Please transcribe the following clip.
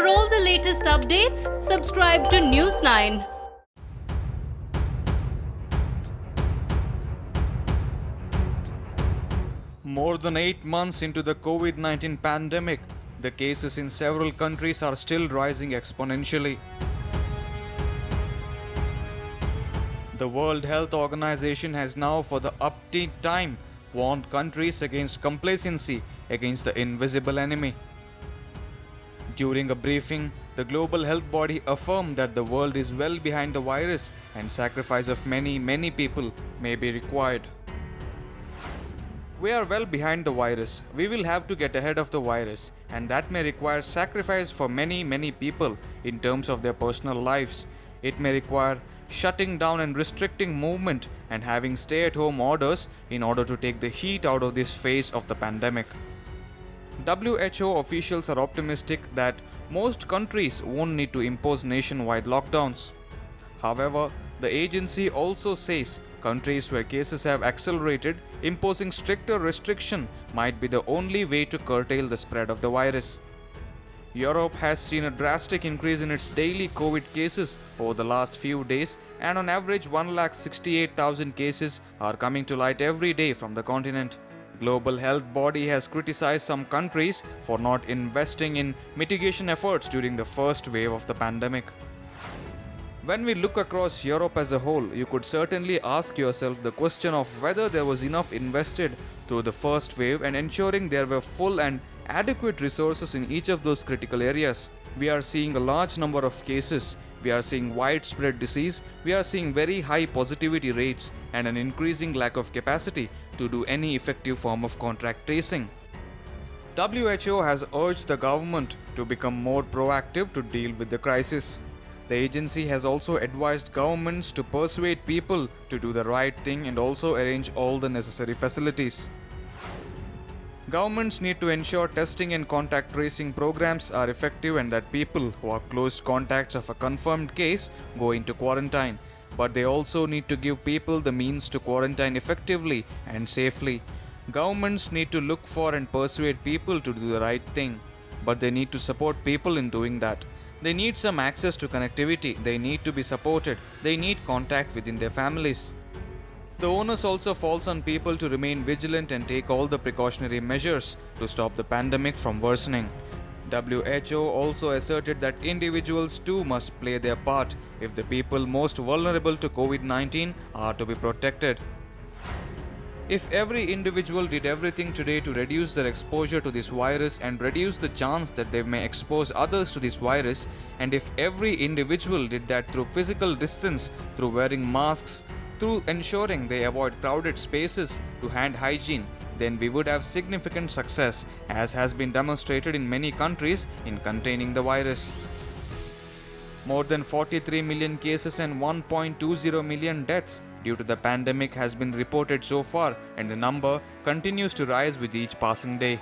For all the latest updates, subscribe to News 9. More than 8 months into the COVID-19 pandemic, the cases in several countries are still rising exponentially. The World Health Organization has now for the upteenth time warned countries against complacency against the invisible enemy. During a briefing, the global health body affirmed that the world is well behind the virus and sacrifice of many people may be required. We are well behind the virus. We will have to get ahead of the virus, and that may require sacrifice for many people in terms of their personal lives. It may require shutting down and restricting movement and having stay-at-home orders in order to take the heat out of this phase of the pandemic. WHO officials are optimistic that most countries won't need to impose nationwide lockdowns. However, the agency also says countries where cases have accelerated, imposing stricter restriction might be the only way to curtail the spread of the virus. Europe has seen a drastic increase in its daily COVID cases over the last few days, and on average 168,000 cases are coming to light every day from the continent. Global health body has criticized some countries for not investing in mitigation efforts during the first wave of the pandemic. When we look across Europe as a whole, you could certainly ask yourself the question of whether there was enough invested through the first wave and ensuring there were full and adequate resources in each of those critical areas. We are seeing a large number of cases, we are seeing widespread disease, we are seeing very high positivity rates and an increasing lack of capacity to do any effective form of contact tracing. WHO has urged the government to become more proactive to deal with the crisis. The agency has also advised governments to persuade people to do the right thing and also arrange all the necessary facilities. Governments need to ensure testing and contact tracing programs are effective and that people who are close contacts of a confirmed case go into quarantine. But they also need to give people the means to quarantine effectively and safely. Governments need to look for and persuade people to do the right thing, but they need to support people in doing that. They need some access to connectivity, they need to be supported, they need contact within their families. The onus also falls on people to remain vigilant and take all the precautionary measures to stop the pandemic from worsening. WHO also asserted that individuals too must play their part if the people most vulnerable to COVID-19 are to be protected. If every individual did everything today to reduce their exposure to this virus and reduce the chance that they may expose others to this virus, and if every individual did that through physical distance, through wearing masks, through ensuring they avoid crowded spaces, to hand hygiene, then we would have significant success, as has been demonstrated in many countries, in containing the virus. More than 43 million cases and 1.20 million deaths due to the pandemic has been reported so far, and the number continues to rise with each passing day.